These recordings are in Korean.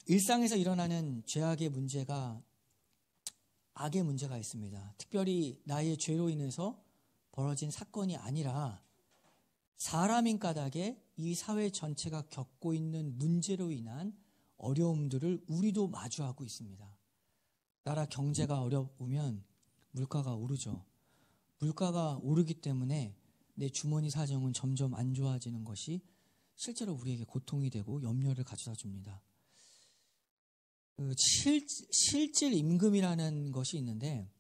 일상에서 일어나는 죄악의 문제가 악의 문제가 있습니다. 특별히 나의 죄로 인해서 벌어진 사건이 아니라 사람인 까닭에 이 사회 전체가 겪고 있는 문제로 인한 어려움들을 우리도 마주하고 있습니다. 나라 경제가 어려우면 물가가 오르죠. 물가가 오르기 때문에 내 주머니 사정은 점점 안 좋아지는 것이 실제로 우리에게 고통이 되고 염려를 가져다 줍니다. 실질 임금이라는 것이 있는데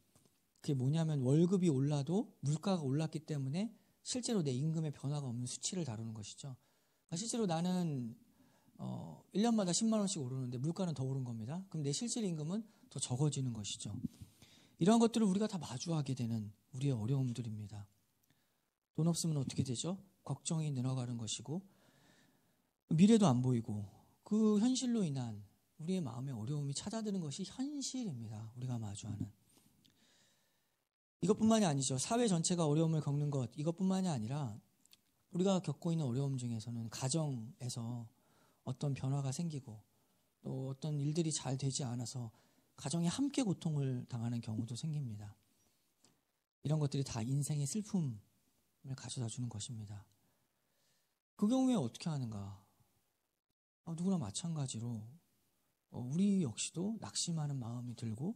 그게 뭐냐면 월급이 올라도 물가가 올랐기 때문에 실제로 내 임금의 변화가 없는 수치를 다루는 것이죠. 그러니까 실제로 나는 1년마다 10만 원씩 오르는데 물가는 더 오른 겁니다. 그럼 내 실질 임금은 더 적어지는 것이죠. 이러한 것들을 우리가 다 마주하게 되는 우리의 어려움들입니다. 돈 없으면 어떻게 되죠? 걱정이 늘어가는 것이고 미래도 안 보이고 그 현실로 인한 우리의 마음의 어려움이 찾아드는 것이 현실입니다. 우리가 마주하는. 이것뿐만이 아니죠. 사회 전체가 어려움을 겪는 것 이것뿐만이 아니라 우리가 겪고 있는 어려움 중에서는 가정에서 어떤 변화가 생기고 또 어떤 일들이 잘 되지 않아서 가정이 함께 고통을 당하는 경우도 생깁니다. 이런 것들이 다 인생의 슬픔을 가져다 주는 것입니다. 그 경우에 어떻게 하는가? 누구나 마찬가지로 우리 역시도 낙심하는 마음이 들고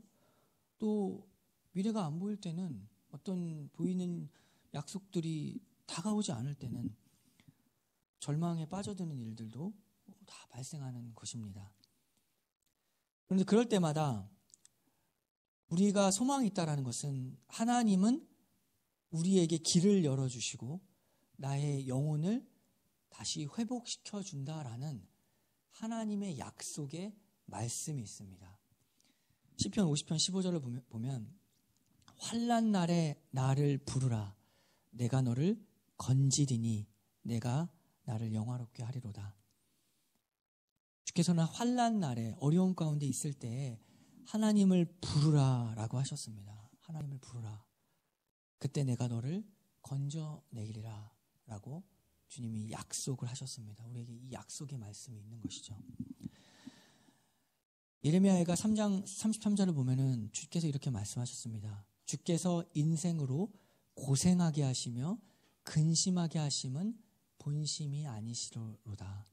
또 미래가 안 보일 때는 어떤 보이는 약속들이 다가오지 않을 때는 절망에 빠져드는 일들도 다 발생하는 것입니다. 그런데 그럴 때마다 우리가 소망이 있다는 것은 하나님은 우리에게 길을 열어주시고 나의 영혼을 다시 회복시켜 준다라는 하나님의 약속의 말씀이 있습니다. 시편 50편 15절을 보면 환난 날에 나를 부르라 내가 너를 건지리니 내가 나를 영화롭게 하리로다. 주께서는 환난 날에 어려움 가운데 있을 때 하나님을 부르라라고 하셨습니다. 하나님을 부르라. 그때 내가 너를 건져내리라 라고 주님이 약속을 하셨습니다. 우리에게 이 약속의 말씀이 있는 것이죠. 예레미야가 3장 33절을 보면은 주께서 이렇게 말씀하셨습니다. 주께서 인생으로 고생하게 하시며 근심하게 하심은 본심이 아니시로다.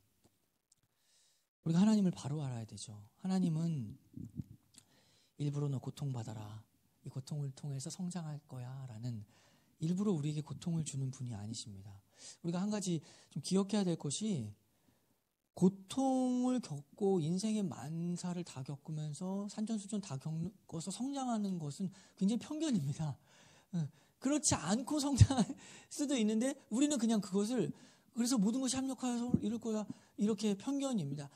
우리가 하나님을 바로 알아야 되죠. 하나님은 일부러 너 고통받아라. 이 고통을 통해서 성장할 거야 라는 일부러 우리에게 고통을 주는 분이 아니십니다. 우리가 한 가지 좀 기억해야 될 것이 고통을 겪고 인생의 만사를 다 겪으면서 산전수전 다 겪어서 성장하는 것은 굉장히 편견입니다. 그렇지 않고 성장할 수도 있는데 우리는 그냥 그것을 그래서 모든 것이 합력하여서 이럴 거야 이렇게 편견입니다.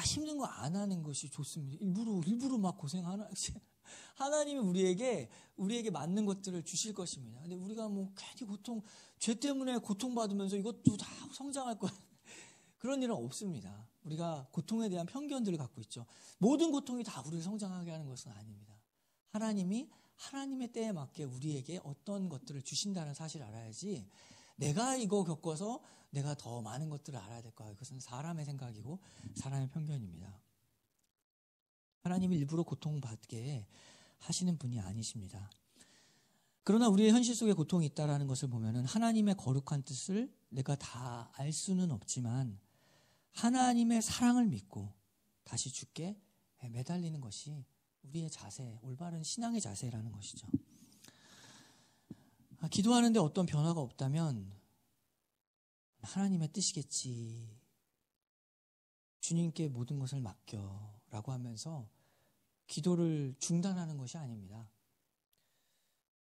힘든 거 안 하는 것이 좋습니다. 일부러 막 고생하나 하나님이 우리에게 맞는 것들을 주실 것입니다. 근데 우리가 뭐 괜히 죄 때문에 고통받으면서 이것도 다 성장할 거야. 그런 일은 없습니다. 우리가 고통에 대한 편견들을 갖고 있죠. 모든 고통이 다 우리를 성장하게 하는 것은 아닙니다. 하나님이 하나님의 때에 맞게 우리에게 어떤 것들을 주신다는 사실을 알아야지 내가 이거 겪어서 내가 더 많은 것들을 알아야 될 거야. 그것은 사람의 생각이고 사람의 편견입니다. 하나님이 일부러 고통받게 하시는 분이 아니십니다. 그러나 우리의 현실 속에 고통이 있다는 것을 보면 하나님의 거룩한 뜻을 내가 다 알 수는 없지만 하나님의 사랑을 믿고 다시 주께 매달리는 것이 우리의 자세, 올바른 신앙의 자세라는 것이죠. 기도하는데 어떤 변화가 없다면 하나님의 뜻이겠지. 주님께 모든 것을 맡겨라고 하면서 기도를 중단하는 것이 아닙니다.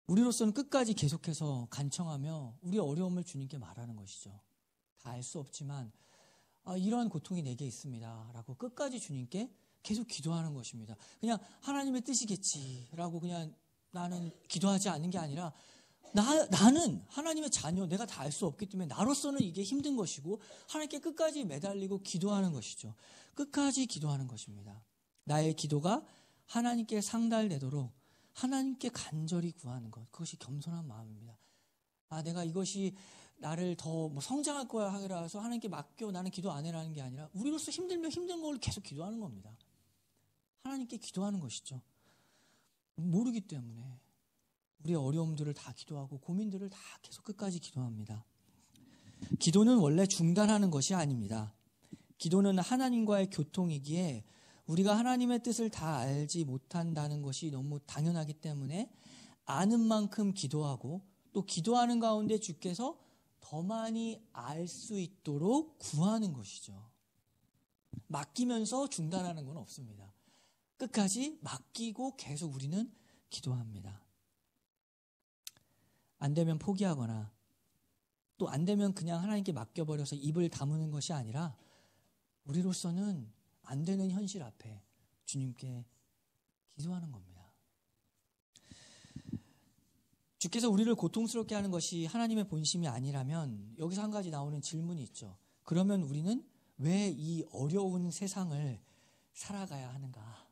우리로서는 끝까지 계속해서 간청하며 우리의 어려움을 주님께 말하는 것이죠. 다 알 수 없지만 이러한 고통이 내게 있습니다 라고 끝까지 주님께 계속 기도하는 것입니다. 그냥 하나님의 뜻이겠지라고 그냥 나는 기도하지 않는 게 아니라 나는 하나님의 자녀, 내가 다 알 수 없기 때문에 나로서는 이게 힘든 것이고 하나님께 끝까지 매달리고 기도하는 것이죠. 끝까지 기도하는 것입니다. 나의 기도가 하나님께 상달되도록 하나님께 간절히 구하는 것, 그것이 겸손한 마음입니다. 내가 이것이 나를 더 뭐 성장할 거야 하라서 하나님께 맡겨 나는 기도 안 해라는 게 아니라 우리로서 힘들면 힘든 걸 계속 기도하는 겁니다. 하나님께 기도하는 것이죠. 모르기 때문에 우리의 어려움들을 다 기도하고 고민들을 다 계속 끝까지 기도합니다. 기도는 원래 중단하는 것이 아닙니다. 기도는 하나님과의 교통이기에 우리가 하나님의 뜻을 다 알지 못한다는 것이 너무 당연하기 때문에 아는 만큼 기도하고 또 기도하는 가운데 주께서 더 많이 알 수 있도록 구하는 것이죠. 맡기면서 중단하는 건 없습니다. 끝까지 맡기고 계속 우리는 기도합니다. 안 되면 포기하거나 또 안 되면 그냥 하나님께 맡겨버려서 입을 다무는 것이 아니라 우리로서는 안 되는 현실 앞에 주님께 기도하는 겁니다. 주께서 우리를 고통스럽게 하는 것이 하나님의 본심이 아니라면 여기서 한 가지 나오는 질문이 있죠. 그러면 우리는 왜 이 어려운 세상을 살아가야 하는가?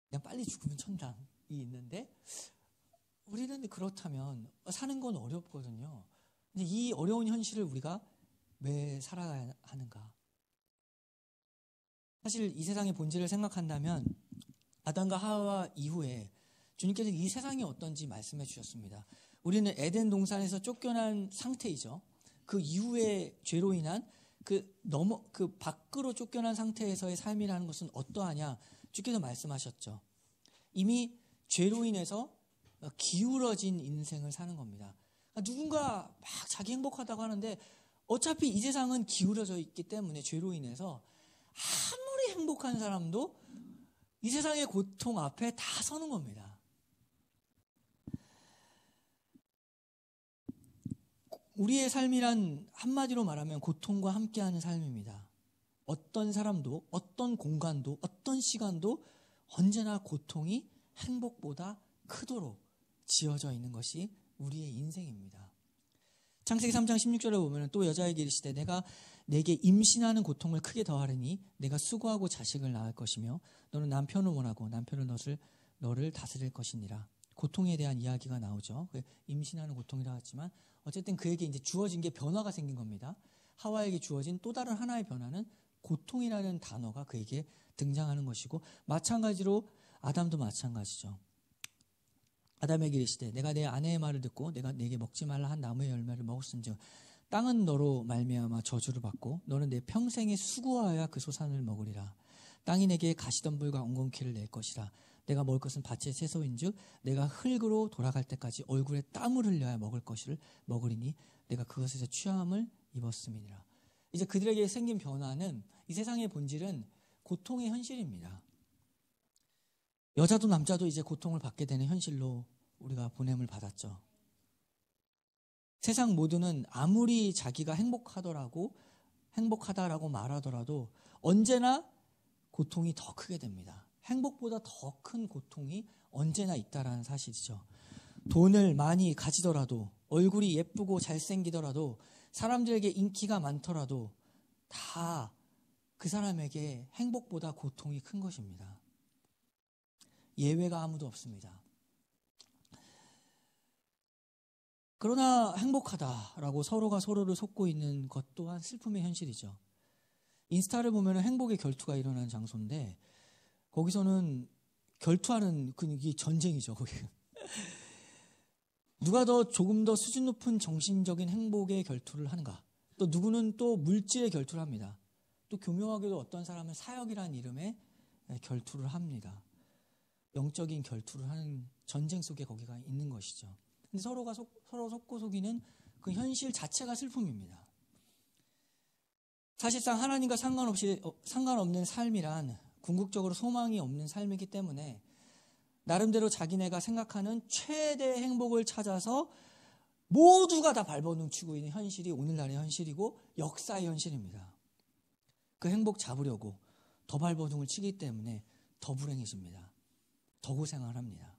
그냥 빨리 죽으면 천당이 있는데 우리는 그렇다면 사는 건 어렵거든요. 근데 이 어려운 현실을 우리가 왜 살아가야 하는가? 사실 이 세상의 본질을 생각한다면 아담과 하와 이후에 주님께서 이 세상이 어떤지 말씀해 주셨습니다. 우리는 에덴 동산에서 쫓겨난 상태이죠. 그 이후에 죄로 인한 그 밖으로 쫓겨난 상태에서의 삶이라는 것은 어떠하냐? 주께서 말씀하셨죠. 이미 죄로 인해서 기울어진 인생을 사는 겁니다. 누군가 막 자기 행복하다고 하는데 어차피 이 세상은 기울어져 있기 때문에 죄로 인해서 아무리 행복한 사람도 이 세상의 고통 앞에 다 서는 겁니다. 우리의 삶이란 한마디로 말하면 고통과 함께하는 삶입니다. 어떤 사람도, 어떤 공간도, 어떤 시간도 언제나 고통이 행복보다 크도록 지어져 있는 것이 우리의 인생입니다. 창세기 3장 16절에 보면 또 여자에게 이르시되 내가 내게 임신하는 고통을 크게 더하리니 내가 수고하고 자식을 낳을 것이며 너는 남편을 원하고 남편은 너를 다스릴 것이니라. 고통에 대한 이야기가 나오죠. 임신하는 고통이라 하지만 어쨌든 그에게 이제 주어진 게 변화가 생긴 겁니다. 하와에게 주어진 또 다른 하나의 변화는 고통이라는 단어가 그에게 등장하는 것이고 마찬가지로 아담도 마찬가지죠. 아담에게 이르시되 내가 내 아내의 말을 듣고 내가 내게 먹지 말라 한 나무의 열매를 먹었은즉 땅은 너로 말미암아 저주를 받고 너는 내 평생에 수고하여야 그 소산을 먹으리라. 땅이 내게 가시덤불과 엉겅퀴를 낼 것이라. 내가 먹을 것은 밭의 채소인즉 내가 흙으로 돌아갈 때까지 얼굴에 땀을 흘려야 먹을 것을 먹으리니 내가 그것에서 취함을 입었음이니라. 이제 그들에게 생긴 변화는 이 세상의 본질은 고통의 현실입니다. 여자도 남자도 이제 고통을 받게 되는 현실로 우리가 보냄을 받았죠. 세상 모두는 아무리 자기가 행복하다라고 말하더라도 언제나 고통이 더 크게 됩니다. 행복보다 더 큰 고통이 언제나 있다라는 사실이죠. 돈을 많이 가지더라도 얼굴이 예쁘고 잘생기더라도 사람들에게 인기가 많더라도 다 그 사람에게 행복보다 고통이 큰 것입니다. 예외가 아무도 없습니다. 그러나 행복하다라고 서로가 서로를 속고 있는 것 또한 슬픔의 현실이죠. 인스타를 보면 행복의 결투가 일어나는 장소인데 거기서는 결투하는 이 전쟁이죠. 거기. 누가 조금 더 수준 높은 정신적인 행복의 결투를 하는가. 또 누구는 또 물질의 결투를 합니다. 또 교묘하게도 어떤 사람은 사역이라는 이름의 결투를 합니다. 영적인 결투를 하는 전쟁 속에 거기가 있는 것이죠. 근데 서로 속고 속이는 그 현실 자체가 슬픔입니다. 사실상 하나님과 상관없는 삶이란 궁극적으로 소망이 없는 삶이기 때문에 나름대로 자기네가 생각하는 최대의 행복을 찾아서 모두가 다 발버둥치고 있는 현실이 오늘날의 현실이고 역사의 현실입니다. 그 행복 잡으려고 더 발버둥을 치기 때문에 더 불행해집니다. 더 고생을 합니다.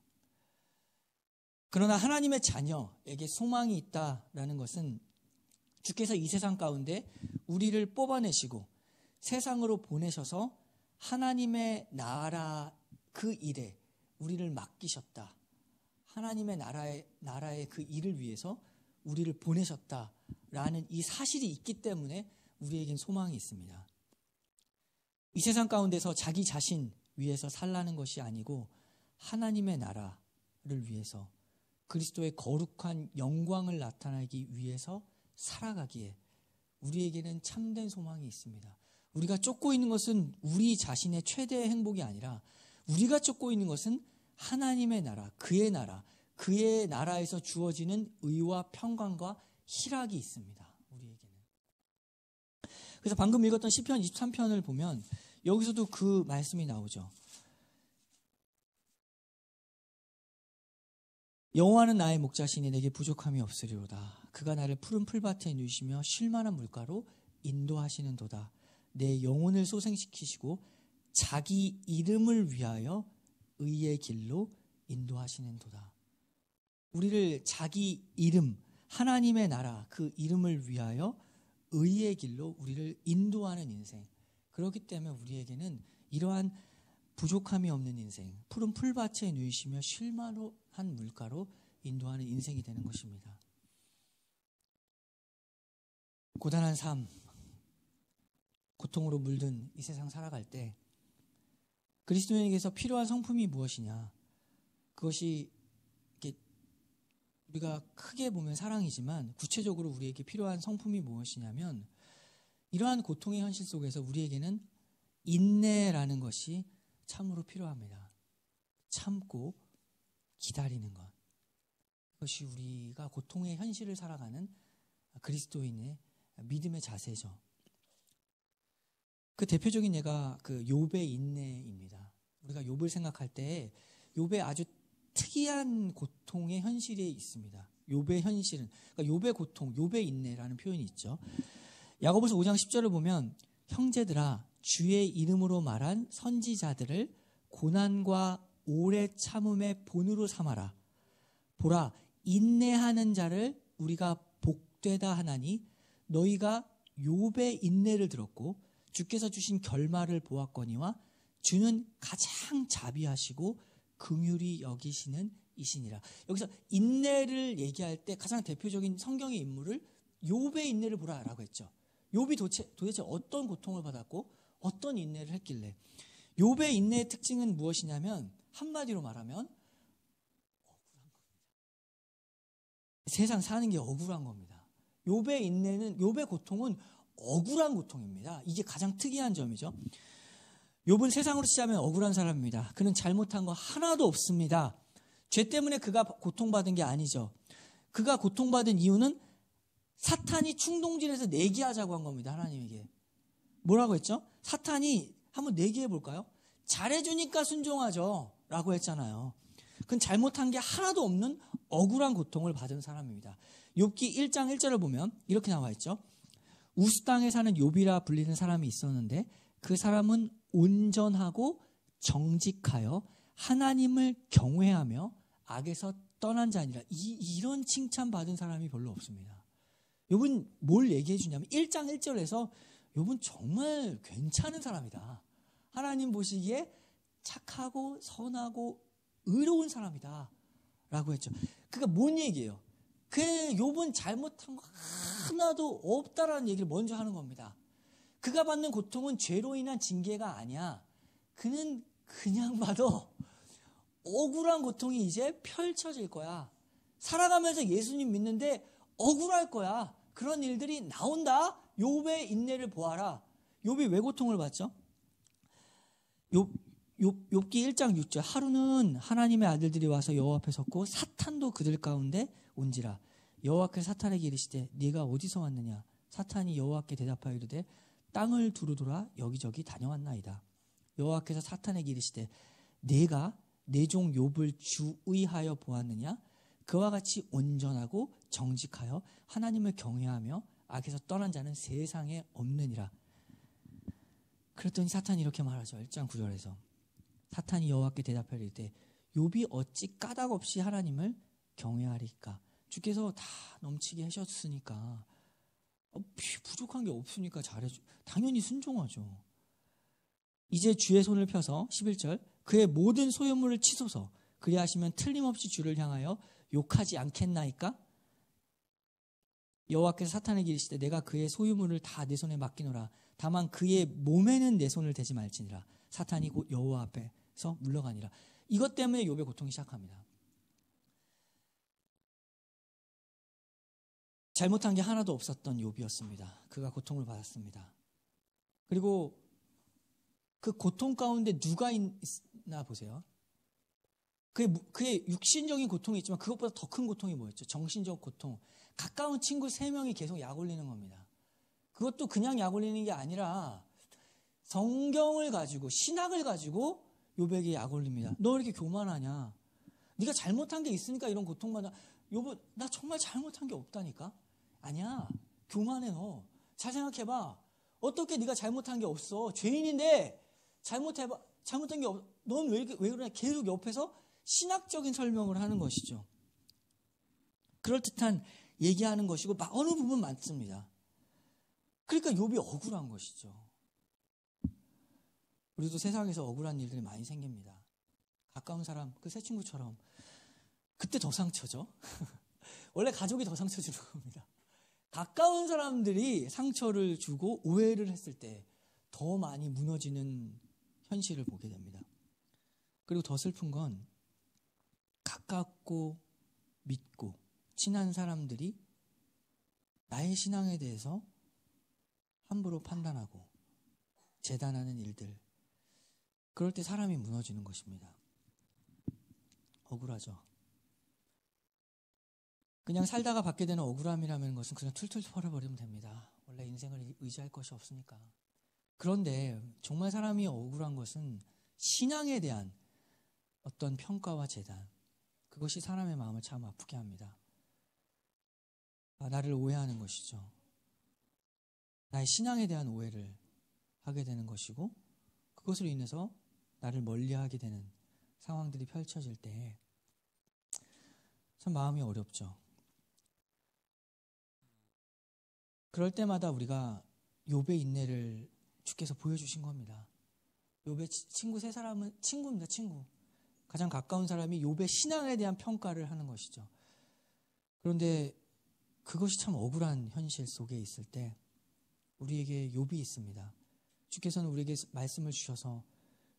그러나 하나님의 자녀에게 소망이 있다라는 것은 주께서 이 세상 가운데 우리를 뽑아내시고 세상으로 보내셔서 하나님의 나라 그 일에 우리를 맡기셨다. 하나님의 나라의 그 일을 위해서 우리를 보내셨다라는 이 사실이 있기 때문에 우리에겐 소망이 있습니다. 이 세상 가운데서 자기 자신 위해서 살라는 것이 아니고 하나님의 나라를 위해서 그리스도의 거룩한 영광을 나타내기 위해서 살아가기에 우리에게는 참된 소망이 있습니다. 우리가 쫓고 있는 것은 우리 자신의 최대의 행복이 아니라 우리가 쫓고 있는 것은 하나님의 나라, 그의 나라에서 주어지는 의와 평강과 희락이 있습니다. 우리에게는. 그래서 방금 읽었던 시편 23편을 보면 여기서도 그 말씀이 나오죠. 여호와는 나의 목자시니 내게 부족함이 없으리로다. 그가 나를 푸른 풀밭에 누이시며 쉴 만한 물가로 인도하시는도다. 내 영혼을 소생시키시고 자기 이름을 위하여 의의 길로 인도하시는도다. 우리를 자기 이름, 하나님의 나라, 그 이름을 위하여 의의 길로 우리를 인도하는 인생. 그렇기 때문에 우리에게는 이러한 부족함이 없는 인생, 푸른 풀밭에 누이시며 쉴만한 물가로 인도하는 인생이 되는 것입니다. 고단한 삶, 고통으로 물든 이 세상 살아갈 때 그리스도인에게서 필요한 성품이 무엇이냐? 그것이 우리가 크게 보면 사랑이지만 구체적으로 우리에게 필요한 성품이 무엇이냐면 이러한 고통의 현실 속에서 우리에게는 인내라는 것이 참으로 필요합니다. 참고 기다리는 것. 그것이 우리가 고통의 현실을 살아가는 그리스도인의 믿음의 자세죠. 그 대표적인 예가 그 욥의 인내입니다. 우리가 욥을 생각할 때 욥의 아주 특이한 고통의 현실이 있습니다. 욥의 현실은 그러니까 욥의 고통, 욥의 인내라는 표현이 있죠. 야고보서 5장 10절을 보면 형제들아 주의 이름으로 말한 선지자들을 고난과 오래 참음의 본으로 삼아라. 보라 인내하는 자를 우리가 복되다 하나니 너희가 욥의 인내를 들었고 주께서 주신 결말을 보았거니와 주는 가장 자비하시고 긍휼히 여기시는 이시니라. 여기서 인내를 얘기할 때 가장 대표적인 성경의 인물을 욥의 인내를 보라라고 했죠. 욥이 도대체 어떤 고통을 받았고 어떤 인내를 했길래. 욥의 인내의 특징은 무엇이냐면 한마디로 말하면 억울한 겁니다. 세상 사는 게 억울한 겁니다. 욥의 고통은 억울한 고통입니다. 이게 가장 특이한 점이죠. 욥은 세상으로 치자면 억울한 사람입니다. 그는 잘못한 거 하나도 없습니다. 죄 때문에 그가 고통받은 게 아니죠. 그가 고통받은 이유는 사탄이 충동질해서 내기하자고 한 겁니다. 하나님에게. 뭐라고 했죠? 사탄이 한번 내기해 볼까요? 잘해주니까 순종하죠. 라고 했잖아요. 그건 잘못한 게 하나도 없는 억울한 고통을 받은 사람입니다. 욥기 1장 1절을 보면 이렇게 나와 있죠. 우스 땅에 사는 욥이라 불리는 사람이 있었는데 그 사람은 온전하고 정직하여 하나님을 경외하며 악에서 떠난 자니라. 이런 칭찬받은 사람이 별로 없습니다. 욥은 뭘 얘기해 주냐면 1장 1절에서 욥은 정말 괜찮은 사람이다. 하나님 보시기에 착하고 선하고 의로운 사람이다. 라고 했죠. 그러니까 뭔 얘기예요? 그 욥은 잘못한 거 하나도 없다라는 얘기를 먼저 하는 겁니다. 그가 받는 고통은 죄로 인한 징계가 아니야. 그는 그냥 봐도 억울한 고통이 이제 펼쳐질 거야. 살아가면서 예수님 믿는데 억울할 거야. 그런 일들이 나온다. 욥의 인내를 보아라. 욥이 왜 고통을 받죠? 욥기 1장 6절 하루는 하나님의 아들들이 와서 여호와 앞에 섰고 사탄도 그들 가운데 온지라. 여호와께서 사탄에게 이르시되 네가 어디서 왔느냐? 사탄이 여호와께 대답하여 이르되 땅을 두루돌아 여기저기 다녀왔나이다. 여호와께서 사탄에게 이르시되 네가 내 종 욥을 주의하여 보았느냐? 그와 같이 온전하고 정직하여 하나님을 경외하며 악에서 떠난 자는 세상에 없느니라. 그랬더니 사탄이 이렇게 말하죠. 1장 9절에서 사탄이 여호와께 대답하여 이르되 욥이 어찌 까닭없이 하나님을 경외하리까? 주께서 다 넘치게 하셨으니까 부족한 게 없으니까 잘해줘. 당연히 순종하죠. 이제 주의 손을 펴서 11절 그의 모든 소유물을 치소서. 그리하시면 틀림없이 주를 향하여 욕하지 않겠나이까? 여호와께서 사탄에게 이르시되 내가 그의 소유물을 다 내 손에 맡기노라. 다만 그의 몸에는 내 손을 대지 말지니라. 사탄이 곧 여호와 앞에서 물러가니라. 이것 때문에 욥의 고통이 시작합니다. 잘못한 게 하나도 없었던 욥이었습니다. 그가 고통을 받았습니다. 그리고 그 고통 가운데 누가 있나 보세요. 그의 육신적인 고통이 있지만 그것보다 더 큰 고통이 뭐였죠? 정신적 고통. 가까운 친구 3명이 계속 약 올리는 겁니다. 그것도 그냥 약 올리는 게 아니라 성경을 가지고, 신학을 가지고 욥에게 약 올립니다. 너 왜 이렇게 교만하냐? 네가 잘못한 게 있으니까 이런 고통받아. 욥은 나 정말 잘못한 게 없다니까? 아니야. 교만해 너. 잘 생각해봐. 어떻게 네가 잘못한 게 없어? 죄인인데 잘못한 게 없어. 넌 왜 그러냐? 계속 옆에서 신학적인 설명을 하는 것이죠. 그럴듯한 얘기하는 것이고 어느 부분 많습니다. 그러니까 욥이 억울한 것이죠. 우리도 세상에서 억울한 일들이 많이 생깁니다. 가까운 사람, 그 새 친구처럼. 그때 더 상처죠. 원래 가족이 더 상처 주는 겁니다. 가까운 사람들이 상처를 주고 오해를 했을 때 더 많이 무너지는 현실을 보게 됩니다. 그리고 더 슬픈 건 가깝고 믿고 친한 사람들이 나의 신앙에 대해서 함부로 판단하고 재단하는 일들. 그럴 때 사람이 무너지는 것입니다. 억울하죠. 그냥 살다가 받게 되는 억울함이라는 것은 그냥 툴툴 털어버리면 됩니다. 원래 인생을 의지할 것이 없으니까. 그런데 정말 사람이 억울한 것은 신앙에 대한 어떤 평가와 재단, 그것이 사람의 마음을 참 아프게 합니다. 나를 오해하는 것이죠. 나의 신앙에 대한 오해를 하게 되는 것이고, 그것으로 인해서 나를 멀리하게 되는 상황들이 펼쳐질 때 참 마음이 어렵죠. 그럴 때마다 우리가 욥의 인내를 주께서 보여주신 겁니다. 욥의 친구 3사람은 친구입니다. 친구. 가장 가까운 사람이 욥의 신앙에 대한 평가를 하는 것이죠. 그런데 그것이 참 억울한 현실 속에 있을 때 우리에게 욥이 있습니다. 주께서는 우리에게 말씀을 주셔서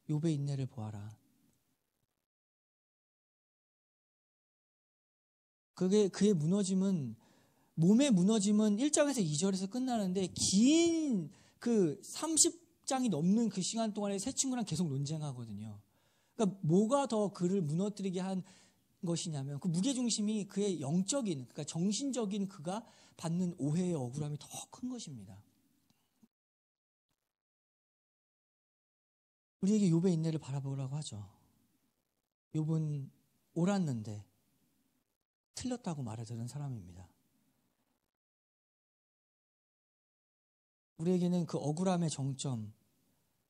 욥의 인내를 보아라. 그의 무너짐은, 몸의 무너짐은 1장에서 2절에서 끝나는데 긴 그 30장이 넘는 그 시간 동안에 새 친구랑 계속 논쟁하거든요. 그러니까 뭐가 더 그를 무너뜨리게 한 것이냐면 그 무게중심이 그의 영적인, 그러니까 정신적인 그가 받는 오해의 억울함이 더 큰 것입니다. 우리에게 욥의 인내를 바라보라고 하죠. 욥은 옳았는데 틀렸다고 말을 들은 사람입니다. 우리에게는 그 억울함의 정점,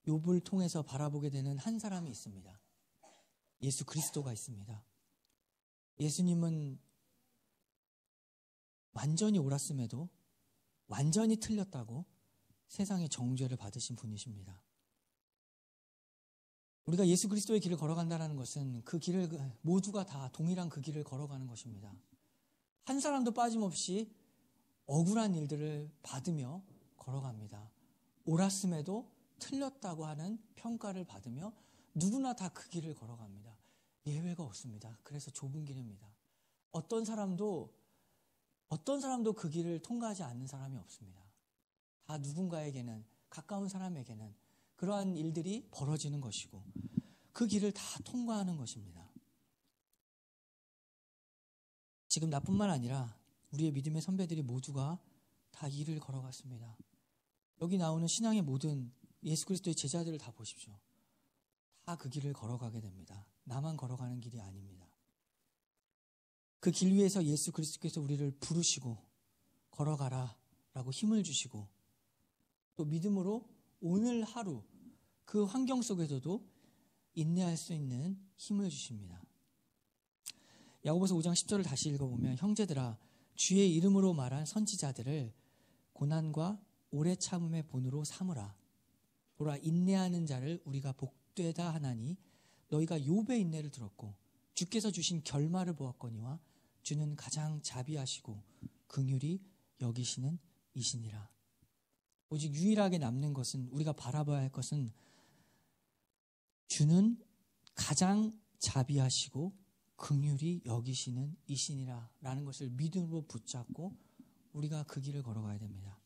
욥을 통해서 바라보게 되는 한 사람이 있습니다. 예수 그리스도가 있습니다. 예수님은 완전히 옳았음에도 완전히 틀렸다고 세상의 정죄를 받으신 분이십니다. 우리가 예수 그리스도의 길을 걸어간다는 것은 그 길을 모두가 다 동일한 그 길을 걸어가는 것입니다. 한 사람도 빠짐없이 억울한 일들을 받으며 걸어갑니다. 옳았음에도 틀렸다고 하는 평가를 받으며 누구나 다 그 길을 걸어갑니다. 예외가 없습니다. 그래서 좁은 길입니다. 어떤 사람도 그 길을 통과하지 않는 사람이 없습니다. 다 누군가에게는, 가까운 사람에게는 그러한 일들이 벌어지는 것이고 그 길을 다 통과하는 것입니다. 지금 나뿐만 아니라 우리의 믿음의 선배들이 모두가 다 이 길을 걸어갔습니다. 여기 나오는 신앙의 모든 예수 그리스도의 제자들을 다 보십시오. 다 그 길을 걸어가게 됩니다. 나만 걸어가는 길이 아닙니다. 그 길 위에서 예수 그리스도께서 우리를 부르시고 걸어가라 라고 힘을 주시고 또 믿음으로 오늘 하루 그 환경 속에서도 인내할 수 있는 힘을 주십니다. 야고보서 5장 10절을 다시 읽어보면 형제들아 주의 이름으로 말한 선지자들을 고난과 오래 참음의 본으로 삼으라. 보라 인내하는 자를 우리가 복되다 하나니 너희가 욥의 인내를 들었고 주께서 주신 결말을 보았거니와 주는 가장 자비하시고 긍휼이 여기시는 이시니라. 오직 유일하게 남는 것은, 우리가 바라봐야 할 것은 주는 가장 자비하시고 긍휼히 여기시는 이시니라 라는 것을 믿음으로 붙잡고 우리가 그 길을 걸어가야 됩니다.